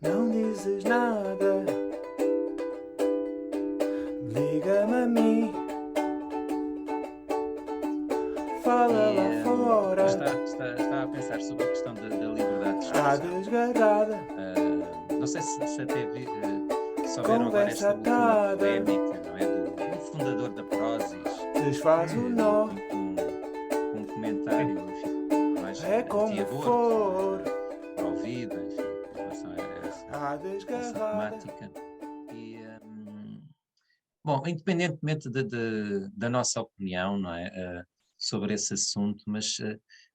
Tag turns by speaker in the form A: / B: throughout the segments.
A: Não dizes nada, liga-me a mim, fala
B: E
A: lá fora,
B: está a pensar sobre a questão da liberdade de
A: à
B: expressão.
A: desgarrada,
B: Não sei se até se ouviram agora
A: conversa
B: esta última
A: atada,
B: polémica, não é? Do fundador da Prozis,
A: desfaz o nó,
B: com um comentário, enfim, mais
A: é como
B: anti-aborto, não é?
A: for,
B: Pró-vida, enfim, em relação
A: à
B: a essa
A: desgarrada.
B: temática. E, bom, independentemente da nossa opinião, não é, sobre esse assunto, mas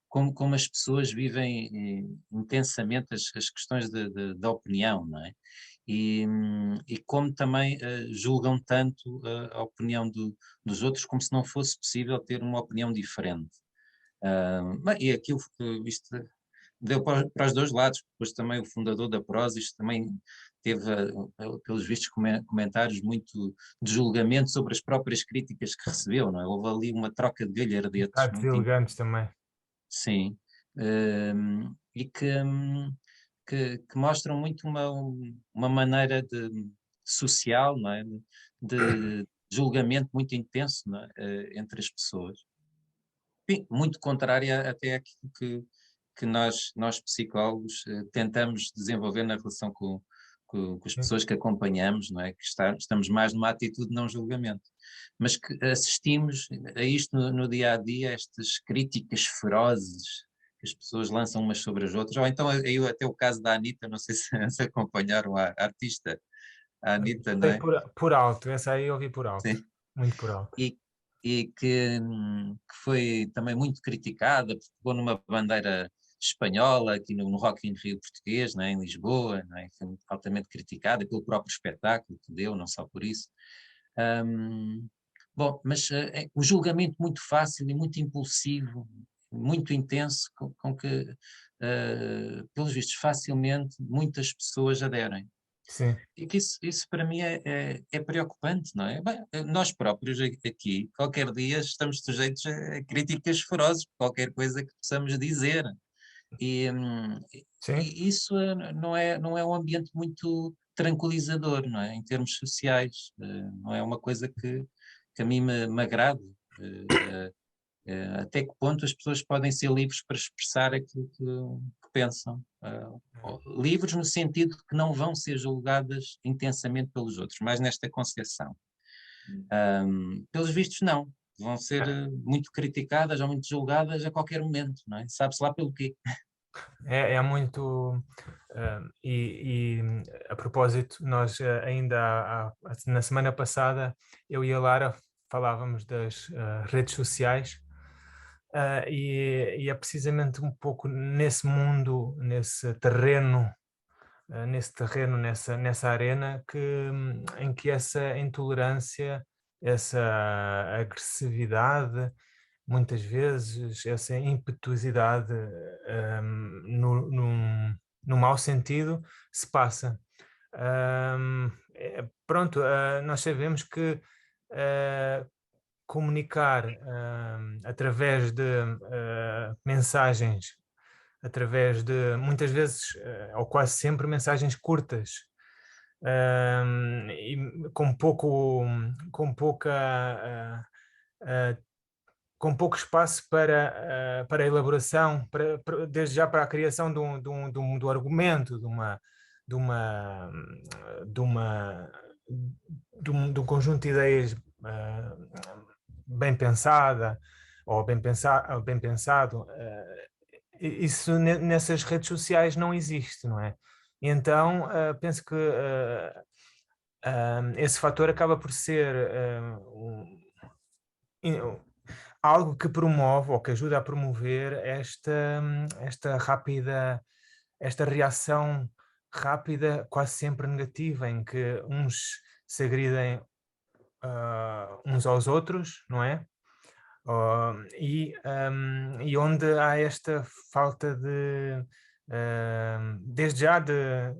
B: como as pessoas vivem intensamente as questões da opinião, não é? E como também julgam tanto a opinião dos outros como se não fosse possível ter uma opinião diferente. Bem, e aquilo que isto deu para os dois lados, depois também o fundador da Prozis também teve, pelos vistos, comentários muito de julgamento sobre as próprias críticas que recebeu, não é? Houve ali uma troca de
C: Um
B: galhardetes
C: bocado
B: muito
C: deselegantes também.
B: sim, e que mostram muito uma maneira social, não é? De julgamento muito intenso, não é? Entre as pessoas. Sim, muito contrária até àquilo que nós psicólogos tentamos desenvolver na relação com as
C: Sim.
B: pessoas que acompanhamos, não é? Que estamos mais numa atitude de não julgamento, mas que assistimos a isto no dia a dia, estas críticas ferozes que as pessoas lançam umas sobre as outras, ou então aí até o caso da Anitta, não sei se, se acompanharam a artista, a Anitta, não
C: Sei
B: é?
C: por alto, essa aí eu ouvi por alto,
B: Sim.
C: muito por alto.
B: E que foi também muito criticada, porque pegou numa bandeira espanhola aqui no Rock in Rio português, né, em Lisboa, né, foi altamente criticada pelo próprio espetáculo que deu, não só por isso. Hum, bom, mas o julgamento muito fácil e muito impulsivo, muito intenso, com que, pelos vistos, facilmente muitas pessoas aderem.
C: Sim,
B: E que isso para mim é preocupante, não é? Bem, nós próprios aqui, qualquer dia, estamos sujeitos a críticas ferozes por qualquer coisa que possamos dizer. E, hum,
C: sim.
B: e isso não é um ambiente muito tranquilizador, não é? Em termos sociais. Não é uma coisa que a mim me agrade. Até que ponto as pessoas podem ser livres para expressar aquilo que pensam. Livres no sentido que não vão ser julgadas intensamente pelos outros, mas nesta concepção. Pelos vistos, não. Vão ser muito criticadas ou muito julgadas a qualquer momento, não é? Sabe-se lá pelo quê.
C: É muito. A propósito, nós ainda na semana passada, eu e a Lara falávamos das redes sociais. E é precisamente um pouco nesse mundo, nesse terreno, nessa arena, em que essa intolerância, essa agressividade, muitas vezes, essa impetuosidade, no mau sentido, se passa. Pronto, nós sabemos que comunicar através de mensagens, através de muitas vezes, ou quase sempre, mensagens curtas, e com pouca ah, com pouco espaço para a elaboração, desde já para a criação do argumento, de uma, de uma, de um conjunto de ideias bem pensada, ou bem pensado. Isso nessas redes sociais não existe, não é? Então, penso que esse fator acaba por ser algo que promove ou que ajuda a promover esta reação rápida, quase sempre negativa, em que uns se agridem uns aos outros, não é? E onde há esta falta desde já de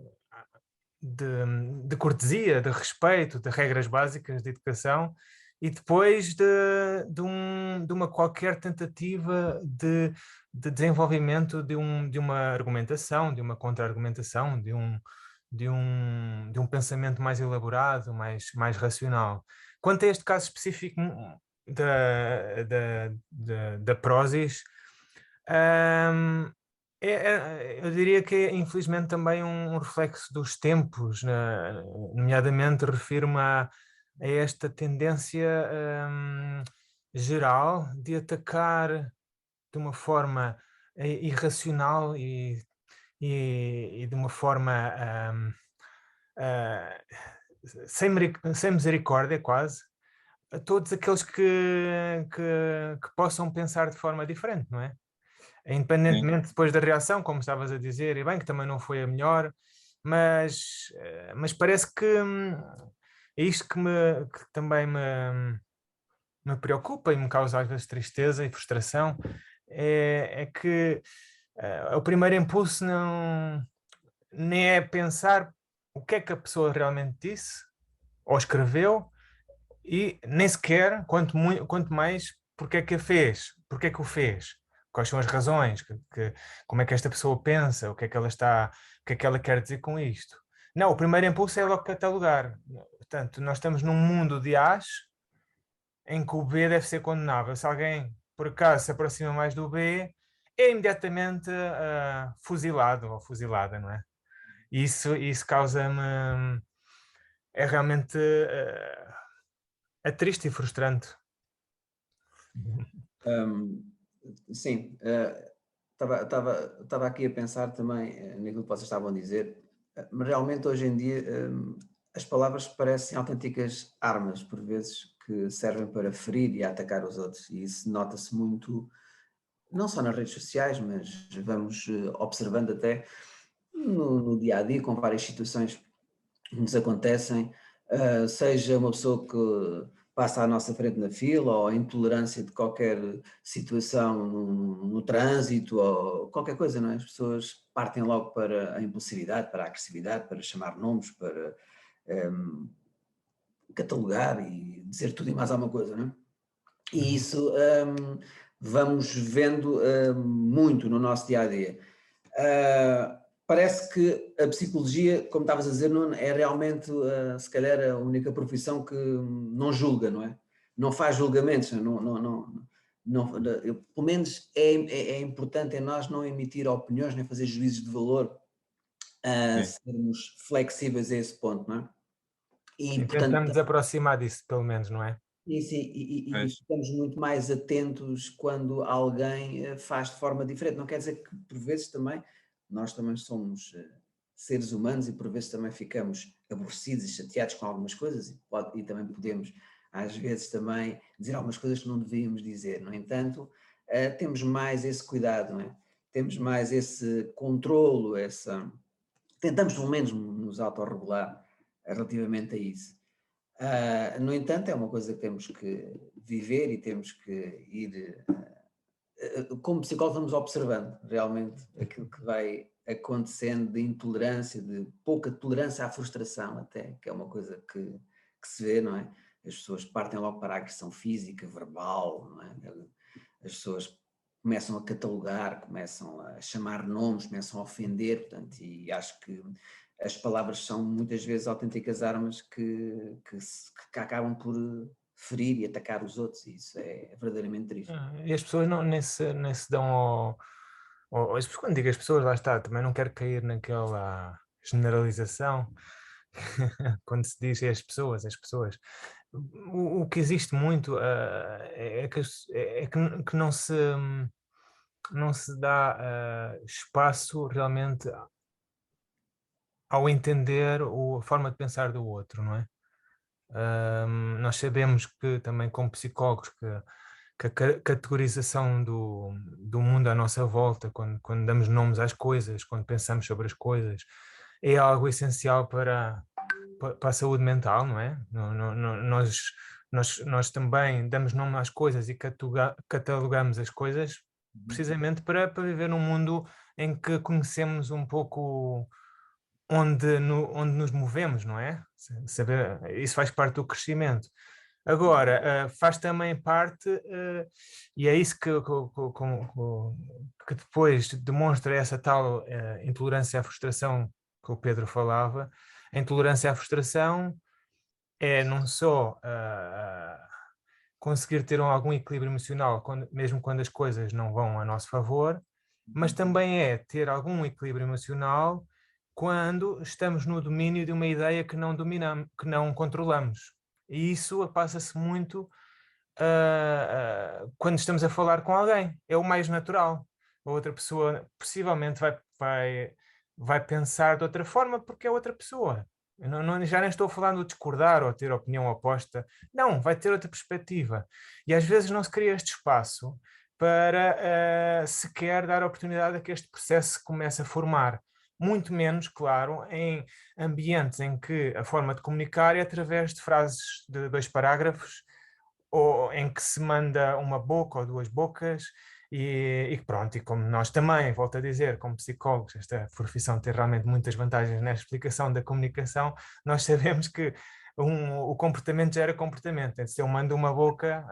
C: cortesia, de respeito, de regras básicas de educação, e depois de uma qualquer tentativa de desenvolvimento de uma argumentação, de uma contra-argumentação, de um pensamento mais elaborado, mais racional. Quanto a este caso específico da Prozis, eu diria que é infelizmente também um reflexo dos tempos, nomeadamente refiro-me a esta tendência geral de atacar de uma forma irracional e de uma forma sem misericórdia quase, a todos aqueles que possam pensar de forma diferente, não é? Independentemente depois da reação, como estavas a dizer, e bem que também não foi a melhor, mas parece que é isto que também me preocupa e me causa às vezes tristeza e frustração, é que o primeiro impulso nem é pensar o que é que a pessoa realmente disse ou escreveu, e nem sequer, quanto mais, porque é que a fez, porque é que o fez, quais são as razões, como é que esta pessoa pensa, o que é que ela o que é que ela quer dizer com isto. Não, o primeiro impulso é logo catalogar. Portanto, nós estamos num mundo de A's em que o B deve ser condenável. Se alguém, por acaso, se aproxima mais do B, é imediatamente fuzilado ou fuzilada, não é? Isso causa-me... É realmente é triste e frustrante.
D: Sim, estava aqui a pensar também naquilo que vocês estavam a dizer, mas realmente hoje em dia as palavras parecem autênticas armas, por vezes, que servem para ferir e atacar os outros, e isso nota-se muito, não só nas redes sociais, mas vamos observando até no dia a dia, com várias situações que nos acontecem, seja uma pessoa que passa à nossa frente na fila, ou a intolerância de qualquer situação no trânsito, ou qualquer coisa, não é? As pessoas partem logo para a impulsividade, para a agressividade, para chamar nomes, para catalogar e dizer tudo e mais alguma coisa, não é? E isso vamos vendo muito no nosso dia-a-dia. Parece que a psicologia, como estavas a dizer, Nuno, é realmente, se calhar, a única profissão que não julga, não é? Não faz julgamentos, pelo menos é importante em nós não emitir opiniões, nem fazer juízos de valor, sermos flexíveis a esse ponto, não é? E, portanto,
C: tentamos aproximar disso, pelo menos, não é?
D: E ficamos muito mais atentos quando alguém faz de forma diferente. Não quer dizer que, por vezes, também, nós também somos seres humanos e, por vezes, também ficamos aborrecidos e chateados com algumas coisas e também podemos, às vezes, também dizer algumas coisas que não devíamos dizer. No entanto, temos mais esse cuidado, não é? Temos mais esse controlo, tentamos, pelo menos, nos autorregular relativamente a isso. No entanto, é uma coisa que temos que viver e temos que ir, como psicólogos, vamos observando realmente aquilo que vai acontecendo de intolerância, de pouca tolerância à frustração até, que é uma coisa que se vê, não é? As pessoas partem logo para a agressão física, verbal, não é? As pessoas começam a catalogar, começam a chamar nomes, começam a ofender, portanto, e acho que as palavras são muitas vezes autênticas armas que acabam por ferir e atacar os outros, e isso é verdadeiramente triste.
C: E as pessoas nem se dão quando digo as pessoas, lá está, também não quero cair naquela generalização, quando se diz as pessoas. O que existe muito que não se dá espaço realmente ao entender a forma de pensar do outro, não é? Nós sabemos que também como psicólogos que a categorização do mundo à nossa volta, quando damos nomes às coisas, quando pensamos sobre as coisas, é algo essencial para a saúde mental, não é? Nós também damos nome às coisas e catalogamos as coisas precisamente para viver num mundo em que conhecemos um pouco onde nos movemos, não é? Saber, isso faz parte do crescimento. Agora, faz também parte, e é isso que depois demonstra essa tal intolerância à frustração que o Pedro falava, a intolerância à frustração é não só conseguir ter algum equilíbrio emocional, mesmo quando as coisas não vão a nosso favor, mas também é ter algum equilíbrio emocional quando estamos no domínio de uma ideia que não dominamos, que não controlamos. E isso passa-se muito quando estamos a falar com alguém. É o mais natural. A outra pessoa possivelmente vai pensar de outra forma porque é outra pessoa. Eu já nem estou a falar de discordar ou ter opinião oposta. Não, vai ter outra perspectiva. E às vezes não se cria este espaço para sequer dar a oportunidade a que este processo se comece a formar. Muito menos, claro, em ambientes em que a forma de comunicar é através de frases de 2 parágrafos, ou em que se manda uma boca ou 2 bocas, e pronto, e como nós também, volto a dizer, como psicólogos, esta profissão tem realmente muitas vantagens na explicação da comunicação, nós sabemos que o comportamento gera comportamento. Se eu mando uma boca,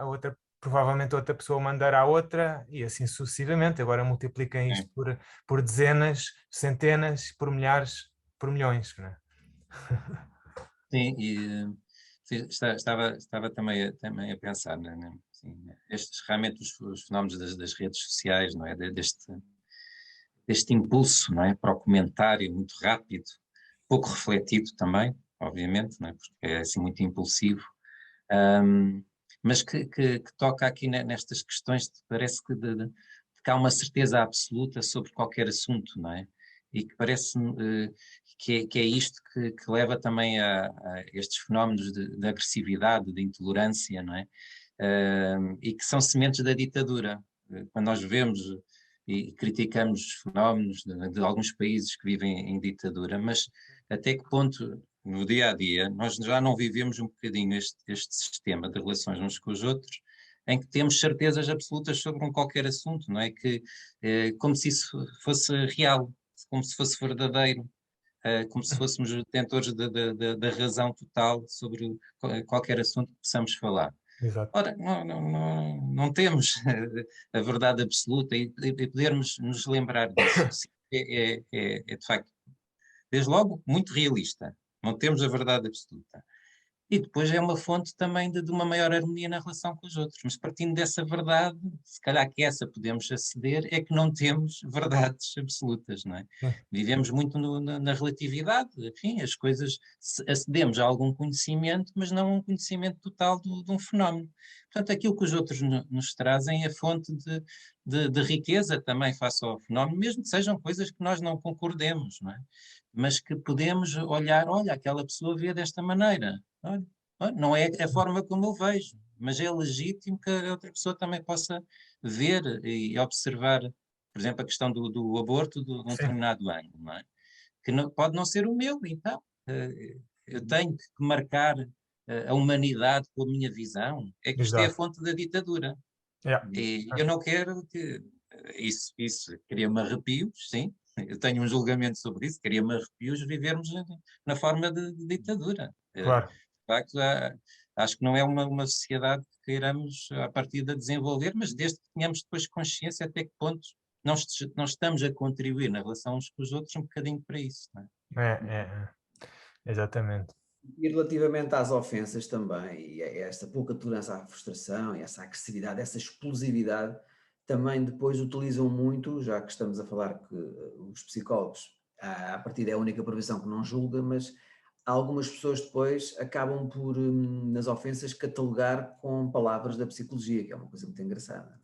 C: provavelmente outra pessoa mandará outra, e assim sucessivamente. Agora multipliquem isto por dezenas, centenas, por milhares, por milhões, não é?
B: Sim, e estava também a pensar, assim, estes realmente os fenómenos das redes sociais, não é? Deste impulso, não é? Para o comentário muito rápido, pouco refletido também, obviamente, não é? Porque é assim muito impulsivo, mas que toca aqui nestas questões, parece que há uma certeza absoluta sobre qualquer assunto, não é? E que parece-me que é isto que leva também a estes fenómenos de agressividade, de intolerância, não é? E que são sementes da ditadura. Quando nós vemos e criticamos fenómenos de alguns países que vivem em ditadura, mas até que ponto, no dia a dia, nós já não vivemos um bocadinho este sistema de relações uns com os outros, em que temos certezas absolutas sobre qualquer assunto, não é? Como se isso fosse real, como se fosse verdadeiro, como se fôssemos detentores da razão total sobre qualquer assunto que possamos falar.
C: Exato.
B: Ora, não temos a verdade absoluta e podermos nos lembrar disso é de facto, desde logo, muito realista. Não temos a verdade absoluta. E depois é uma fonte também de uma maior harmonia na relação com os outros. Mas partindo dessa verdade, se calhar que essa podemos aceder, é que não temos verdades absolutas, não é? Vivemos muito na relatividade, enfim, as coisas, acedemos a algum conhecimento, mas não a um conhecimento total de um fenómeno. Portanto, aquilo que os outros nos trazem é fonte de riqueza também face ao fenómeno, mesmo que sejam coisas que nós não concordemos, não é? Mas que podemos olhar, olha, aquela pessoa vê desta maneira. Olha, não é a forma como eu vejo, mas é legítimo que a outra pessoa também possa ver e observar, por exemplo, a questão do aborto de um determinado ângulo, não é? Que pode não ser o meu, então. Eu tenho que marcar a humanidade com a minha visão. É que isto é a fonte da ditadura. E eu não quero que... Isso cria-me arrepios, sim. Eu tenho um julgamento sobre isso, cria-me arrepios vivermos na forma de ditadura.
C: Claro.
B: De facto, acho que não é uma sociedade que queiramos a partir de desenvolver, mas desde que tenhamos depois consciência até que ponto nós estamos a contribuir na relação uns com os outros um bocadinho para isso. Não é?
C: Exatamente.
D: E relativamente às ofensas também, e a esta pouca tolerância à frustração, e essa agressividade, essa explosividade, também depois utilizam muito, já que estamos a falar que os psicólogos, a partir é a única profissão que não julga, mas algumas pessoas depois acabam por, nas ofensas, catalogar com palavras da psicologia, que é uma coisa muito engraçada.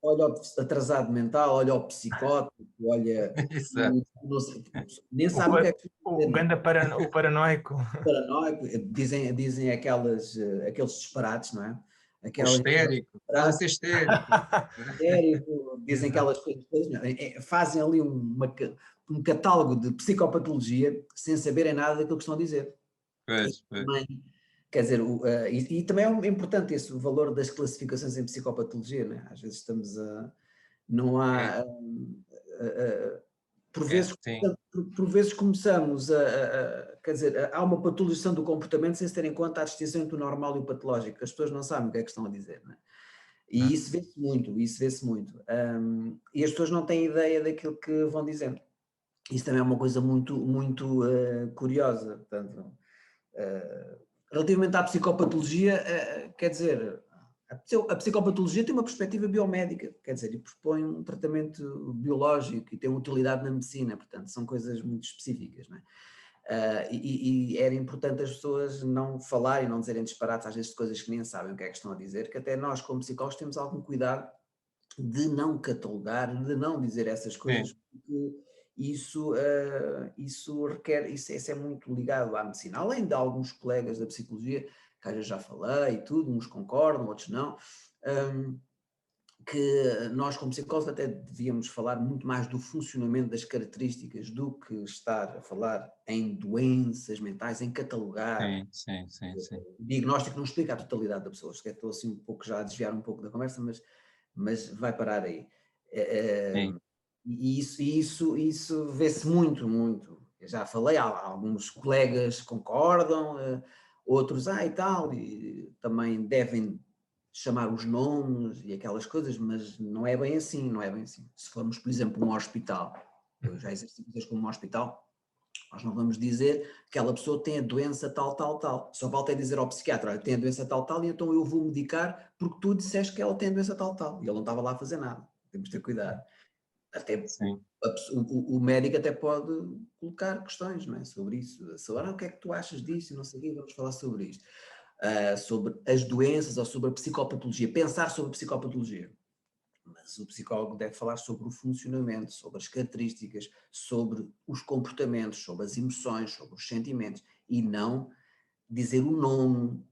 D: Olha o atrasado mental, olha o psicótico, olha... nem sabe o que é que...
C: O paranoico.
D: Paranoico, dizem aqueles disparates, não é?
B: O histérico, fala-se histérico.
D: Dizem aquelas coisas todas, fazem ali um catálogo de psicopatologia sem saberem nada daquilo que estão a dizer.
B: Pois.
D: Também, quer dizer, e também é importante esse, o valor das classificações em psicopatologia, né? Às vezes não há... Por vezes começamos quer dizer, há uma patologização do comportamento sem se ter em conta a distinção entre o normal e o patológico, as pessoas não sabem o que é que estão a dizer, não é? E isso vê-se muito, e as pessoas não têm ideia daquilo que vão dizendo. isso também é uma coisa muito curiosa. Portanto, relativamente à psicopatologia, quer dizer, a psicopatologia tem uma perspectiva biomédica, quer dizer, e propõe um tratamento biológico e tem utilidade na medicina, portanto, são coisas muito específicas, não é? E era importante as pessoas não falarem, não dizerem disparates, às vezes, de coisas que nem sabem o que é que estão a dizer, que até nós, como psicólogos, temos algum cuidado de não catalogar, de não dizer essas coisas, porque isso requer, isso é muito ligado à medicina. Além de alguns colegas da psicologia, que eu já falei e tudo, uns concordam, outros não, que nós como psicólogos até devíamos falar muito mais do funcionamento das características do que estar a falar em doenças mentais, em catalogar.
B: Sim.
D: O diagnóstico não explica a totalidade da pessoa. Estou assim um pouco já a desviar um pouco da conversa, mas vai parar aí.
B: Sim.
D: E isso vê-se muito. Eu já falei, alguns colegas concordam, outros e tal, e também devem chamar os nomes e aquelas coisas, mas não é bem assim. Se formos, por exemplo, um hospital, eu já exerci coisas como um hospital, nós não vamos dizer que aquela pessoa tem a doença tal. Só falta é dizer ao psiquiatra, olha, tem a doença tal, e então eu vou medicar porque tu disseste que ela tem a doença tal. E ele não estava lá a fazer nada. Temos de ter cuidado. Até
B: Sim.
D: o médico até pode colocar questões, não é, sobre isso. Sobre, o que é que tu achas disso? Não sei o quê, vamos falar sobre isto. Sobre as doenças ou sobre a psicopatologia. Pensar sobre a psicopatologia. Mas o psicólogo deve falar sobre o funcionamento, sobre as características, sobre os comportamentos, sobre as emoções, sobre os sentimentos, e não dizer o nome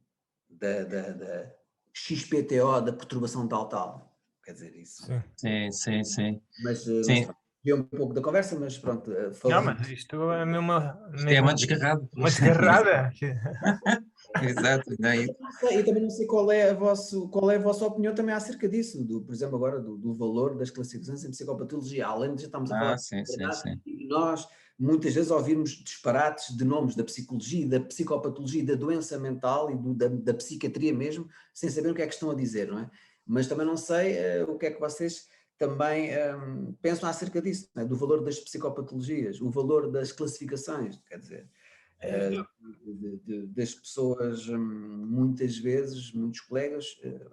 D: da XPTO, da perturbação tal. Quer dizer, isso.
B: Sim.
D: Mas
B: Sim.
D: não sei, desviou um pouco da conversa, mas pronto.
C: Não,
D: Falando.
C: mas isto é mesmo
B: Isto é uma desgarrada.
C: uma desgarrada.
B: Exato. Não,
D: Eu também não sei qual é a vossa opinião também acerca disso, por exemplo, agora do valor das classificações em psicopatologia, além de já estamos a falar
B: sim.
D: e nós muitas vezes ouvimos disparates de nomes da psicologia, da psicopatologia, da doença mental e da psiquiatria mesmo, sem saber o que é que estão a dizer, não é? Mas também não sei o que é que vocês também pensam acerca disso, não é? Do valor das psicopatologias, o valor das classificações, quer dizer, das pessoas, muitas vezes, muitos colegas,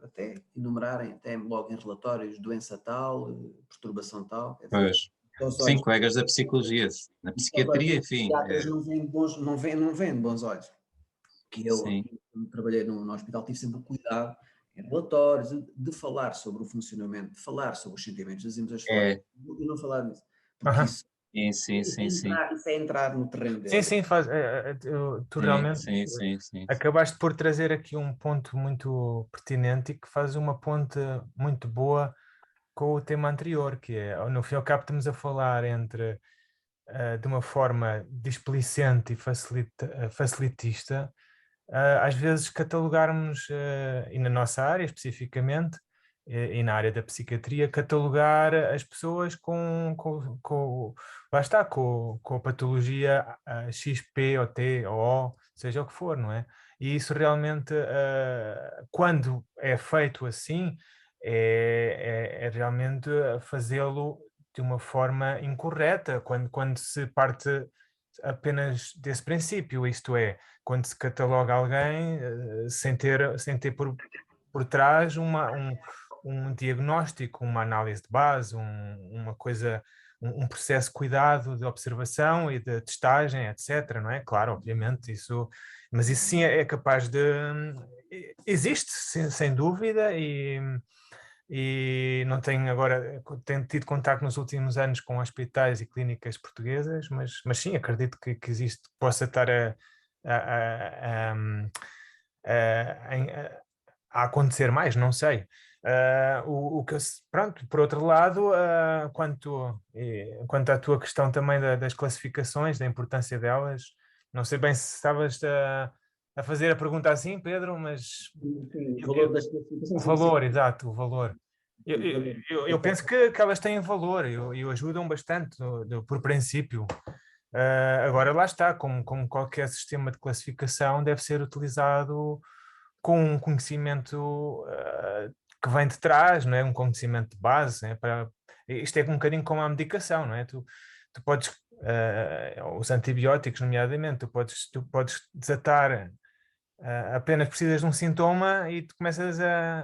D: até enumerarem, até logo em relatórios, doença tal, perturbação tal. Quer dizer,
B: pois. Sim, colegas da psicologia, na psiquiatria, enfim.
D: Psiquiatras não veem de bons olhos. Que eu,
B: Sim.
D: quando trabalhei no hospital, tive sempre cuidado em relatórios de falar sobre o funcionamento, de falar sobre os sentimentos, das emoções fortes, e não falar nisso. Porque isso
B: Sim.
D: é entrar no terreno dele.
C: Sim, faz. Tu realmente
B: Sim.
C: acabaste por trazer aqui um ponto muito pertinente e que faz uma ponte muito boa com o tema anterior, que é, no fim e ao cabo, estamos a falar entre, de uma forma displicente e facilitista, às vezes catalogarmos, e na nossa área especificamente, e na área da psiquiatria, catalogar as pessoas lá está, com a patologia XP ou T ou O, seja o que for, não é? E isso realmente, quando é feito assim, é realmente fazê-lo de uma forma incorreta, quando se parte apenas desse princípio, isto é, quando se cataloga alguém sem ter por trás um diagnóstico, uma análise de base, uma coisa, um processo de cuidado, de observação e de testagem, etc. Não é? Claro, obviamente, mas isso sim é capaz de. Existe, sem dúvida, e não tenho tenho tido contacto nos últimos anos com hospitais e clínicas portuguesas, mas sim, acredito que existe, possa estar a acontecer mais, não sei. Pronto, por outro lado, quanto à tua questão também das classificações, da importância delas, não sei bem se estavas a fazer a pergunta assim, Pedro, mas
D: Sim, o valor das classificações.
C: o valor, exato, o valor. Eu penso que elas têm valor e ajudam bastante por princípio. Agora lá está, como qualquer sistema de classificação deve ser utilizado com um conhecimento que vem de trás, não é? Um conhecimento de base, né? Isto é um bocadinho como a medicação, não é? Tu podes os antibióticos, nomeadamente, tu podes desatar, apenas precisas de um sintoma e tu começas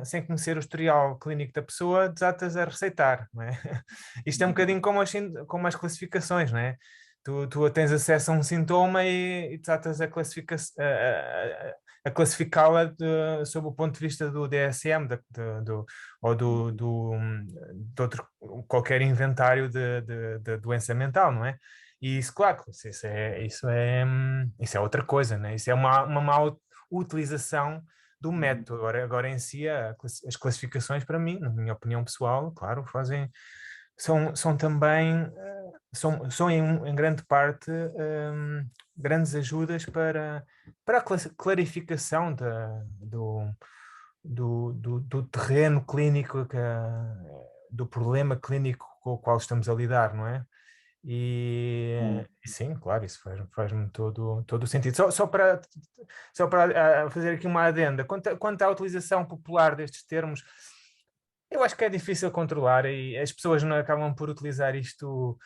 C: sem conhecer o historial clínico da pessoa, desatas a receitar, não é? Isto é um bocadinho como as classificações, não é? Tu tens acesso a um sintoma e desatas a classificá-la sob o ponto de vista do DSM ou de outro, qualquer inventário de doença mental, não é? E isso, claro, isso é outra coisa, né? Isso é uma má utilização do método. Agora em si, as classificações, para mim, na minha opinião pessoal, claro, são também, são em grande parte, grandes ajudas para a clarificação do terreno clínico, do problema clínico com o qual estamos a lidar, não é? E sim, claro, isso faz-me todo o sentido. Só para fazer aqui uma adenda, quanto à utilização popular destes termos, eu acho que é difícil controlar e as pessoas não acabam por utilizar isto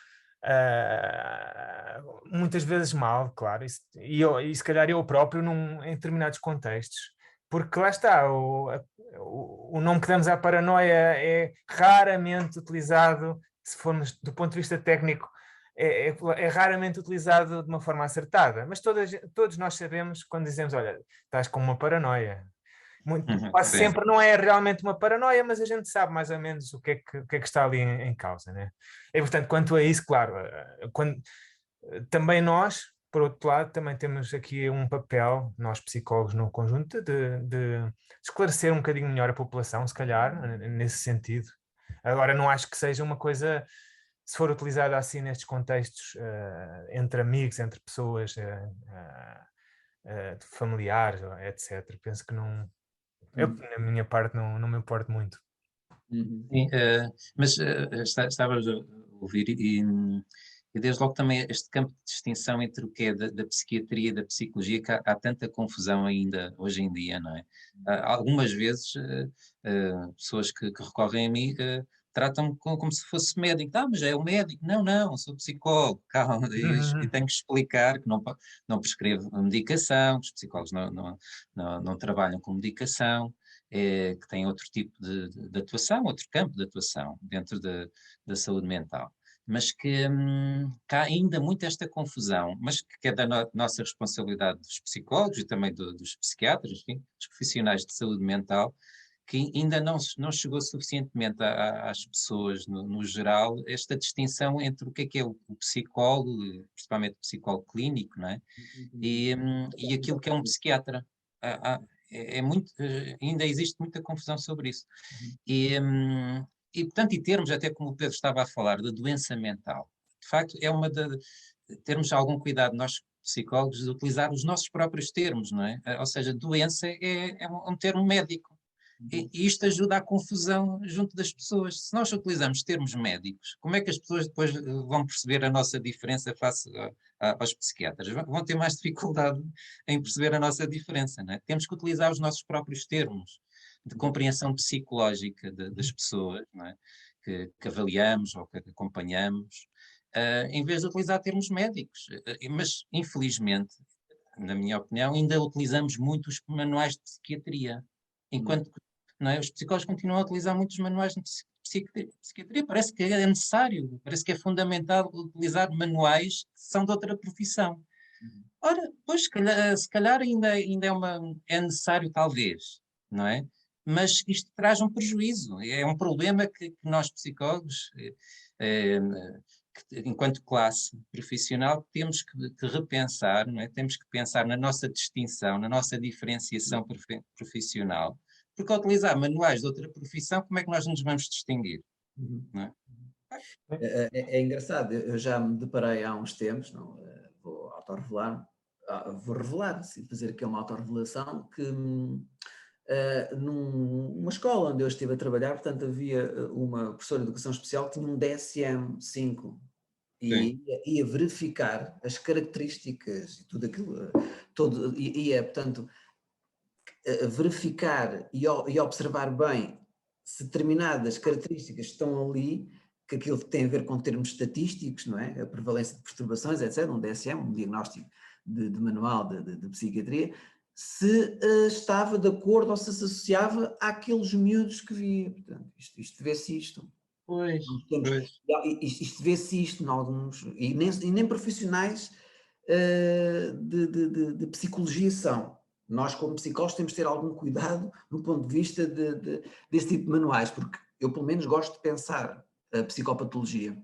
C: muitas vezes mal, claro, e se calhar eu próprio em determinados contextos, porque lá está, o nome que damos à paranoia é raramente utilizado, se formos do ponto de vista técnico, é raramente utilizado de uma forma acertada, mas todos nós sabemos quando dizemos, olha, estás com uma paranoia. Quase sempre não é realmente uma paranoia, mas a gente sabe mais ou menos o que é que está ali em causa, né? E, portanto, quanto a isso, claro, também nós, por outro lado, também temos aqui um papel, nós psicólogos no conjunto, de esclarecer um bocadinho melhor a população, se calhar, nesse sentido. Agora, não acho que seja uma coisa, se for utilizada assim nestes contextos, entre amigos, entre pessoas, familiares, etc. Penso que não. Eu, na minha parte, não me importo muito.
B: Sim, mas estavas a ouvir e desde logo também este campo de distinção entre o que é da psiquiatria e da psicologia, que há tanta confusão ainda hoje em dia, não é? Algumas vezes pessoas que recorrem a mim tratam-me como se fosse médico. Mas é o médico. Não, sou psicólogo, calma, e tenho que explicar que não prescrevo medicação, que os psicólogos não trabalham com medicação, que têm outro tipo de atuação, outro campo de atuação dentro da saúde mental. Mas que há ainda muito esta confusão, mas que é da nossa responsabilidade dos psicólogos e também dos psiquiatras, enfim, dos profissionais de saúde mental, que ainda não chegou suficientemente às pessoas, no geral, esta distinção entre o que é o psicólogo, principalmente o psicólogo clínico, não é? E aquilo que é um psiquiatra. Ainda existe muita confusão sobre isso. E, portanto, e termos, até como o Pedro estava a falar, da doença mental. De facto, termos algum cuidado, nós psicólogos, de utilizar os nossos próprios termos, não é? Ou seja, doença é um termo médico. E isto ajuda à confusão junto das pessoas. Se nós utilizamos termos médicos, como é que as pessoas depois vão perceber a nossa diferença face aos psiquiatras? Vão ter mais dificuldade em perceber a nossa diferença, não é? Temos que utilizar os nossos próprios termos de compreensão psicológica das pessoas, não é? Que avaliamos ou que acompanhamos, em vez de utilizar termos médicos. Mas, infelizmente, na minha opinião, ainda utilizamos muito os manuais de psiquiatria, enquanto que, não é, os psicólogos continuam a utilizar muitos manuais de psiquiatria. Parece que é necessário, parece que é fundamental utilizar manuais que são de outra profissão. Ora, pois, se calhar ainda é necessário, talvez, não é? Mas isto traz um prejuízo, é um problema que nós psicólogos, enquanto classe profissional, temos que repensar, não é? Temos que pensar na nossa distinção, na nossa diferenciação profissional, porque ao utilizar manuais de outra profissão, como é que nós nos vamos distinguir? Não é?
D: É engraçado, eu já me deparei há uns tempos, vou revelar, sim, fazer aqui uma autorrevelação, que numa escola onde eu estive a trabalhar, portanto, havia uma professora de educação especial que tinha um DSM-5 e ia verificar as características e tudo aquilo, portanto, verificar e observar bem se determinadas características estão ali, que aquilo tem a ver com termos estatísticos, não é? A prevalência de perturbações, etc., um DSM, um diagnóstico de manual de psiquiatria, se estava de acordo ou se associava àqueles miúdos que via. Portanto, isto vê-se isto.
B: Pois,
D: Nós temos,
B: pois.
D: isto vê-se isto em alguns, e nem profissionais de psicologia são. Nós, como psicólogos, temos de ter algum cuidado no ponto de vista desse tipo de manuais, porque eu, pelo menos, gosto de pensar a psicopatologia.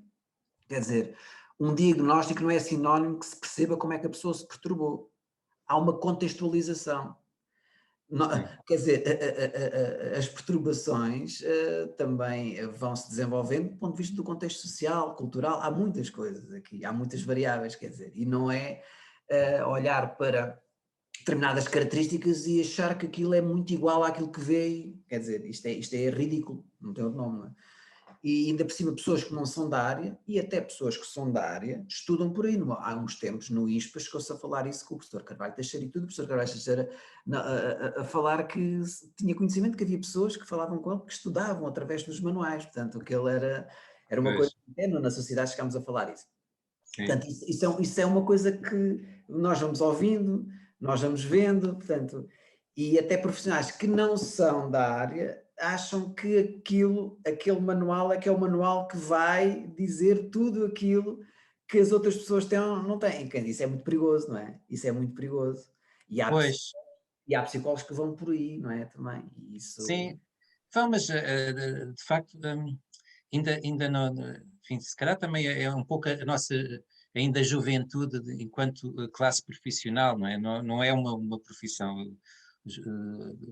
D: Quer dizer, um diagnóstico não é sinónimo que se perceba como é que a pessoa se perturbou. Há uma contextualização. Quer dizer, as perturbações também vão se desenvolvendo do ponto de vista do contexto social, cultural, há muitas coisas aqui, há muitas variáveis, quer dizer, e não é olhar para determinadas características e achar que aquilo é muito igual àquilo que vê, quer dizer, isto é ridículo, não tem outro nome, não é? E ainda por cima pessoas que não são da área e até pessoas que são da área estudam por aí. Há uns tempos no ISPA chegou-se a falar isso com o professor Carvalho Teixeira e tudo, o professor Carvalho Teixeira a falar que tinha conhecimento que havia pessoas que falavam com ele que estudavam através dos manuais, portanto que ele era uma coisa interna na sociedade, chegámos a falar isso.
B: Sim.
D: Portanto, isso é uma coisa que nós vamos ouvindo, nós vamos vendo, portanto, e até profissionais que não são da área acham que aquele manual é que é o manual que vai dizer tudo aquilo que as outras pessoas não têm. E quem disse é muito perigoso, não é? Isso é muito perigoso. E
B: Pois,
D: há psicólogos que vão por aí, não é? Também. E isso...
B: sim. Então, mas de facto, ainda não, enfim, se calhar também é um pouco a nossa ainda juventude enquanto classe profissional, não é? Não é uma profissão.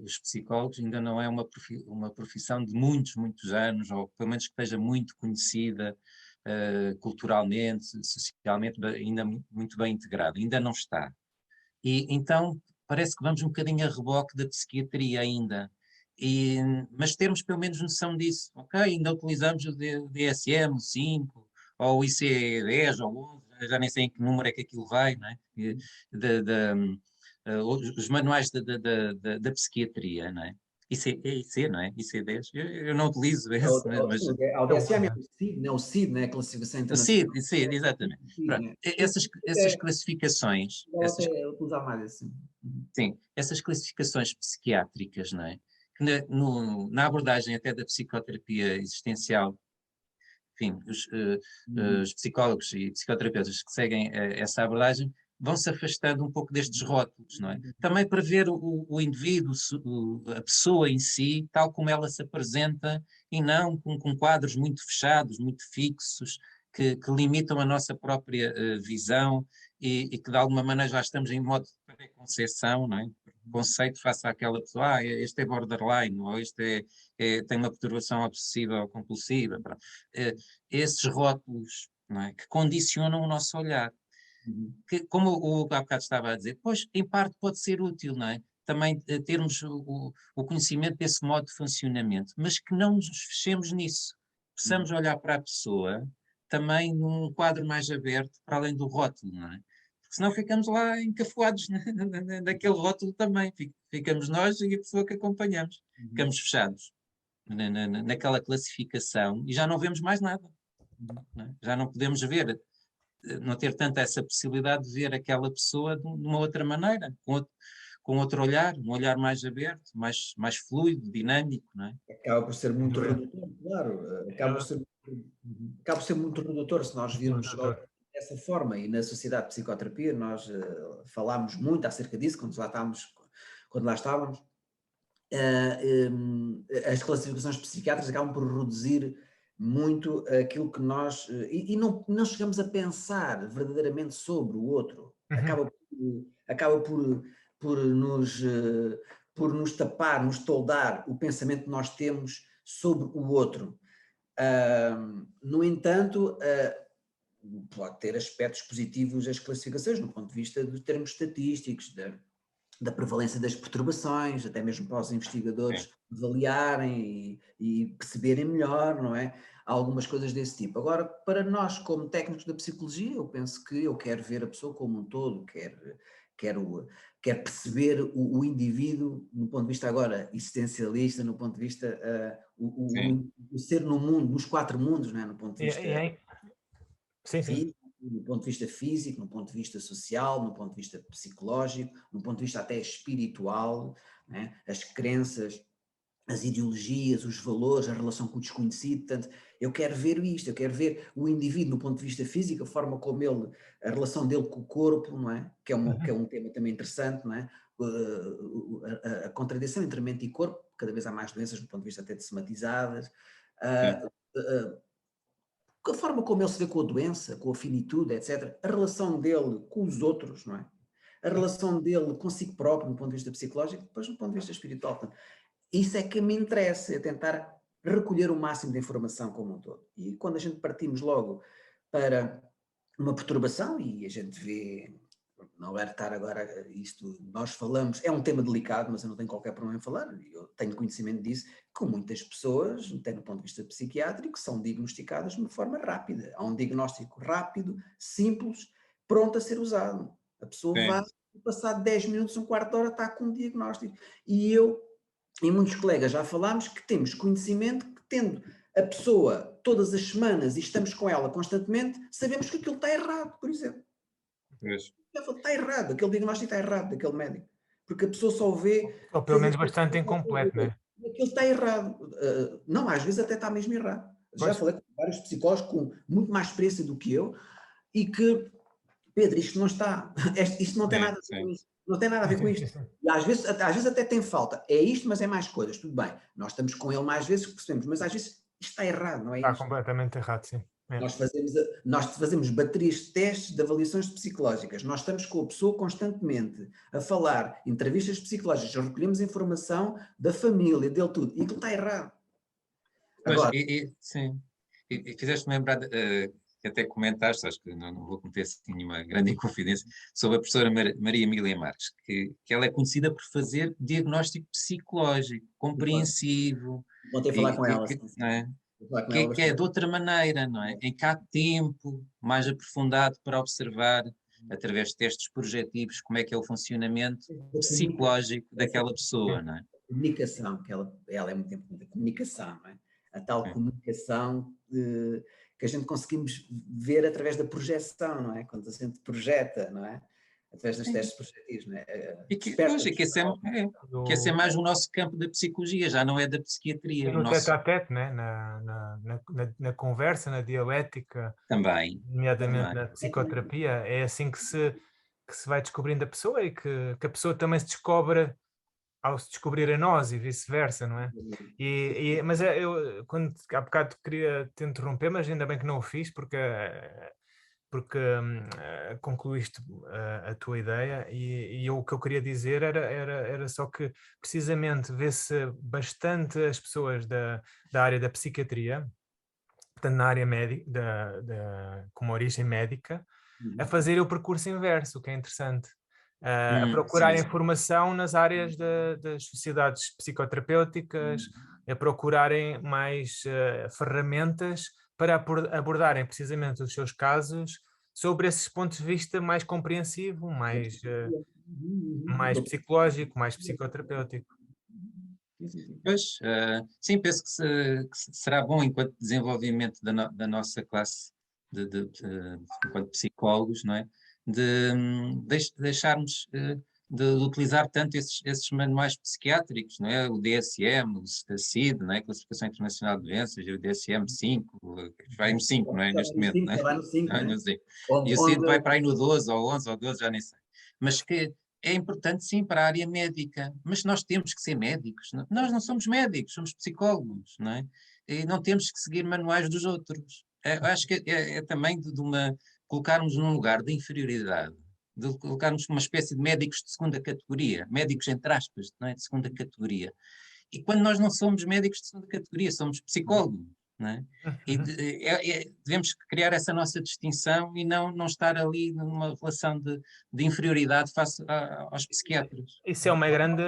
B: Os psicólogos ainda não é uma profissão de muitos anos, ou pelo menos que esteja muito conhecida culturalmente, socialmente, ainda muito bem integrada, ainda não está. E então parece que vamos um bocadinho a reboque da psiquiatria ainda. Mas termos pelo menos noção disso, ok? Ainda utilizamos o DSM, o 5, ou o IC10, ou o 11, já nem sei em que número é que aquilo vai, não é? Os manuais da psiquiatria, não é? IC, não é? IC10, eu não utilizo esse, mas
D: Ao DSM é o CID, não é o CID, né? A classificação
B: o
D: internacional.
B: CID, exatamente. Pronto, essas classificações,
D: Vale até utilizar mais assim.
B: sim, essas classificações psiquiátricas, não é? Que na abordagem até da psicoterapia existencial, enfim, os psicólogos e psicoterapeutas que seguem essa abordagem vão se afastando um pouco destes rótulos, não é? Também para ver o indivíduo, a pessoa em si, tal como ela se apresenta, e não com quadros muito fechados, muito fixos, que limitam a nossa própria visão e que de alguma maneira já estamos em modo de preconceção, não é? Conceito face àquela pessoa, este é borderline, ou este tem uma perturbação obsessiva ou compulsiva. Esses rótulos, não é? Que condicionam o nosso olhar. Que, como o há bocado estava a dizer, pois em parte pode ser útil, não é? Também termos o conhecimento desse modo de funcionamento, mas que não nos fechemos nisso. Possamos olhar para a pessoa também num quadro mais aberto, para além do rótulo, não é? Porque senão ficamos lá encafuados naquele rótulo também. Ficamos nós e a pessoa que acompanhamos. Ficamos fechados naquela classificação e já não vemos mais nada. Não é? Já não podemos ver, não ter tanta essa possibilidade de ver aquela pessoa de uma outra maneira, com outro olhar, um olhar mais aberto, mais fluido, dinâmico, não é?
D: Acaba por ser muito redutor, claro. Acaba por ser muito redutor se nós virmos só dessa forma. E na Sociedade de Psicoterapia nós falámos muito acerca disso quando lá estávamos. As classificações psiquiátricas acabam por reduzir muito aquilo que nós... E não chegamos a pensar verdadeiramente sobre o outro. Acaba por nos tapar, nos toldar o pensamento que nós temos sobre o outro. No entanto, pode ter aspectos positivos as classificações, no ponto de vista de termos estatísticos, da prevalência das perturbações, até mesmo para os investigadores avaliarem e perceberem melhor, não é? Há algumas coisas desse tipo. Agora, para nós, como técnicos da psicologia, eu penso que eu quero ver a pessoa como um todo, quero perceber o indivíduo no ponto de vista agora existencialista, no ponto de vista
B: Sim.
D: o ser no mundo, nos 4 mundos, não é? No ponto de vista
C: Sim, sim.
D: físico, no ponto de vista físico, no ponto de vista social, no ponto de vista psicológico, no ponto de vista até espiritual, né? As crenças, as ideologias, os valores, a relação com o desconhecido. Portanto, eu quero ver isto, eu quero ver o indivíduo no ponto de vista físico, a forma como ele, a relação dele com o corpo, não é? Que é um tema também interessante, não é? A contradição entre mente e corpo, cada vez há mais doenças do ponto de vista até de somatizadas. A forma como ele se vê com a doença, com a finitude, etc. A relação dele com os outros, não é? A relação dele consigo próprio, no ponto de vista psicológico, depois no ponto de vista espiritual. Portanto, isso é que me interessa, é tentar recolher o máximo de informação como um todo. E quando a gente partimos logo para uma perturbação, e a gente vê, não é estar agora, isto nós falamos, é um tema delicado, mas eu não tenho qualquer problema em falar, eu tenho conhecimento disso, com muitas pessoas, até no ponto de vista psiquiátrico, são diagnosticadas de uma forma rápida. Há um diagnóstico rápido, simples, pronto a ser usado. A pessoa vai, passado 10 minutos, um quarto de hora, está com um diagnóstico. E eu e muitos colegas já falámos que temos conhecimento que, tendo a pessoa todas as semanas e estamos com ela constantemente, sabemos que aquilo está errado, por exemplo. Está errado, aquele diagnóstico está errado daquele médico. Porque a pessoa só vê...
C: Ou pelo menos bastante incompleto, não é?
D: Aquilo está errado. Não, às vezes até está mesmo errado. Já falei com vários psicólogos com muito mais experiência do que eu e que, Pedro, isto não está... Isto não tem nada a ver com isso. Não tem nada a ver com isto. E às vezes até tem falta. É isto, mas é mais coisas. Tudo bem. Nós estamos com ele mais vezes que percebemos, mas às vezes isto está errado, não é
C: Está
D: isto?
C: completamente errado, sim. É.
D: Nós fazemos baterias de testes de avaliações psicológicas. Nós estamos com a pessoa constantemente a falar, entrevistas psicológicas, recolhemos informação da família, dele tudo. E aquilo está errado.
B: Agora, sim. E fizeste-me lembrar... que até comentaste, acho que não vou cometer assim nenhuma grande inconfidência, sobre a professora Maria Emília Marques, que ela é conhecida por fazer diagnóstico psicológico, compreensivo.
D: Vou ter que falar com ela.
B: Não é? Que é de outra maneira, não é? Em que há tempo mais aprofundado para observar, através de testes projetivos, como é que é o funcionamento psicológico daquela pessoa, não é?
D: Comunicação, que ela é muito importante, a comunicação, não é? A tal comunicação que a gente conseguimos ver através da projeção, não é? Quando a gente projeta, não é? Através dos testes projetivos, não é?
B: E que esse é mais o nosso campo da psicologia, já não é da psiquiatria.
C: No tete-a-tete, né? Na conversa, na dialética,
B: também,
C: nomeadamente na psicoterapia, é assim que se vai descobrindo a pessoa e que a pessoa também se descobre ao se descobrir a nós e vice-versa, não é? Mas eu, quando há bocado queria te interromper, mas ainda bem que não o fiz, porque concluíste a tua ideia e o que eu queria dizer era só que precisamente vê-se bastante as pessoas da área da psiquiatria, portanto na área médica, com uma origem médica, a fazer o percurso inverso, o que é interessante. A procurar informação nas áreas das sociedades psicoterapêuticas, a procurarem mais ferramentas para abordarem precisamente os seus casos sobre esses pontos de vista mais compreensivo, mais psicológico, mais psicoterapêutico.
B: Pois, sim, penso que será bom enquanto desenvolvimento da nossa classe enquanto psicólogos, não é? De deixarmos de utilizar tanto esses manuais psiquiátricos, não é? O DSM, o CID, não é? Classificação Internacional de Doenças, o DSM-5, vai no 5, não é? Neste momento, não é?
D: Vai no 5,
B: não é? E o CID vai para aí no 12, ou 11, ou 12, já nem sei. Mas que é importante, sim, para a área médica, mas nós temos que ser médicos. Não? Nós não somos médicos, somos psicólogos, não é? E não temos que seguir manuais dos outros. Acho que é também de colocarmos num lugar de inferioridade, de colocarmos uma espécie de médicos de segunda categoria, médicos entre aspas, não é? De segunda categoria. E quando nós não somos médicos de segunda categoria, somos psicólogos, não é? E
C: Uhum.
B: devemos criar essa nossa distinção e não estar ali numa relação de inferioridade face aos psiquiatras.
C: Isso é uma grande,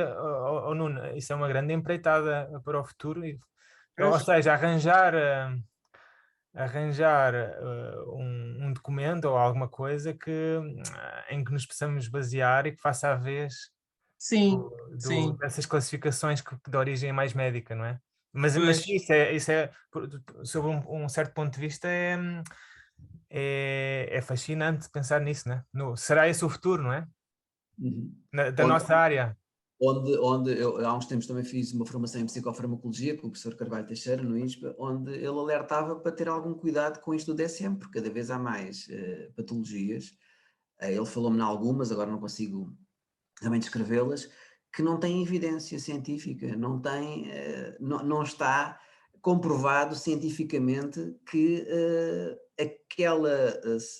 C: Nuno, isso é uma grande empreitada para o futuro. Ou
B: Pois.
C: seja, arranjar um documento ou alguma coisa em que nos possamos basear e que faça a vez
B: Sim, sim,
C: dessas classificações de origem mais médica, não é? Mas
B: pois.
C: sim, isso é sob um certo ponto de vista, é fascinante pensar nisso, né? Será esse o futuro, não é?
D: Uhum.
C: Da nossa área.
D: Onde eu há uns tempos também fiz uma formação em psicofarmacologia com o professor Carvalho Teixeira, no INSPA, onde ele alertava para ter algum cuidado com isto do DSM, porque cada vez há mais patologias. Ele falou-me em algumas, agora não consigo também descrevê-las, que não têm evidência científica, não está comprovado cientificamente que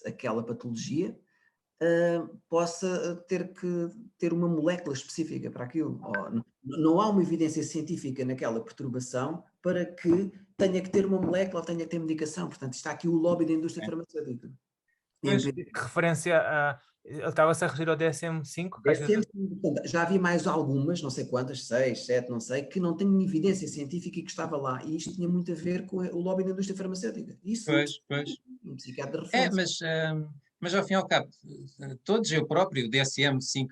D: aquela patologia possa ter uma molécula específica para aquilo. Não há uma evidência científica naquela perturbação para que tenha que ter uma molécula ou tenha que ter medicação. Portanto, está aqui o lobby da indústria farmacêutica.
B: Pois.
C: Referência a. Ele estava-se a referir ao DSM-5, que às vezes.
D: Portanto, já havia mais algumas, não sei quantas, 6, 7, não sei, que não têm evidência científica e que estava lá. E isto tinha muito a ver com o lobby da indústria farmacêutica. Isso,
B: Pois.
D: um psiquiatra de referência.
B: Mas ao fim e ao cabo, todos, eu próprio, o DSM-5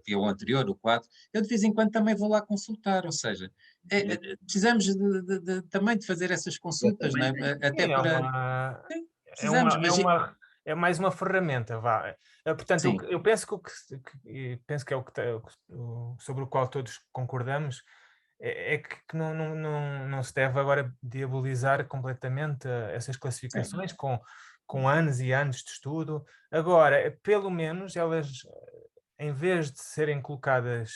B: e o anterior, o 4, eu de vez em quando também vou lá consultar, ou seja, precisamos também de fazer essas consultas, não é? Até
C: Sim,
B: para... Precisamos, mas...
C: é mais uma ferramenta, vá. Portanto,
B: Sim.
C: eu penso penso que é sobre o qual todos concordamos, é que não se deve agora diabolizar completamente essas classificações com anos e anos de estudo. Agora, pelo menos elas, em vez de serem colocadas,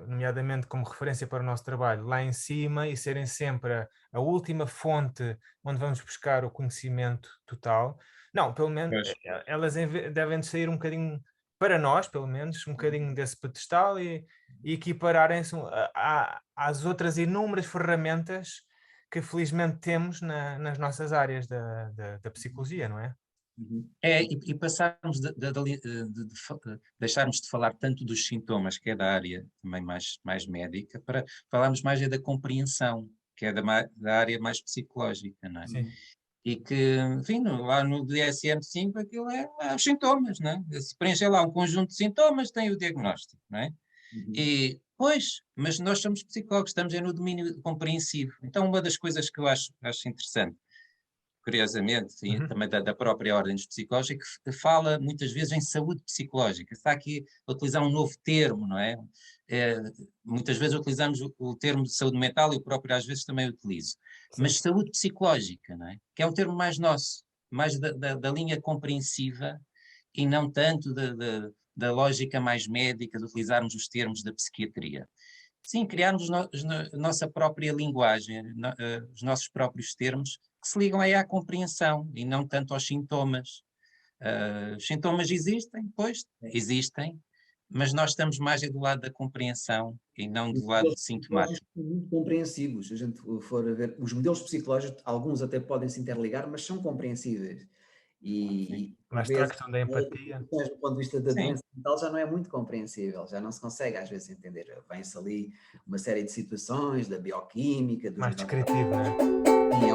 C: nomeadamente como referência para o nosso trabalho, lá em cima e serem sempre a última fonte onde vamos buscar o conhecimento total, não, pelo menos elas devem de sair um bocadinho, para nós, pelo menos, um bocadinho desse pedestal e equipararem-se às outras inúmeras ferramentas que felizmente temos nas nossas áreas da psicologia, não é?
B: E passarmos de deixarmos de falar tanto dos sintomas, que é da área também mais médica, para falarmos mais da compreensão, que é da área mais psicológica, não é?
C: Sim.
B: E que, enfim, lá no DSM-5 aquilo é os sintomas, não é? Se preencher lá um conjunto de sintomas, tem o diagnóstico, não é? E, pois, mas nós somos psicólogos, estamos no domínio compreensivo. Então, uma das coisas que eu acho interessante, curiosamente, e também da própria ordem dos psicólogos, é que fala muitas vezes em saúde psicológica. Está aqui a utilizar um novo termo, não é? Muitas vezes utilizamos o termo de saúde mental, eu próprio às vezes também utilizo.
C: Sim.
B: Mas saúde psicológica, não é? Que é um termo mais nosso, mais da linha compreensiva e não tanto da lógica mais médica de utilizarmos os termos da psiquiatria. Sim, criarmos a nossa própria linguagem, os nossos próprios termos, que se ligam aí à compreensão e não tanto aos sintomas. Os sintomas existem, pois, existem, mas nós estamos mais do lado da compreensão e não do lado sintomático.
D: São muito compreensivos. Se a gente for a ver, os modelos psicológicos, alguns até podem se interligar, mas são compreensíveis. E
C: Lá está a questão da empatia.
D: do ponto de vista da
B: Sim.
D: doença mental já não é muito compreensível, já não se consegue às vezes entender. Vem-se ali uma série de situações, da bioquímica, dos
C: Mais descritivo, não é?
D: Sim, é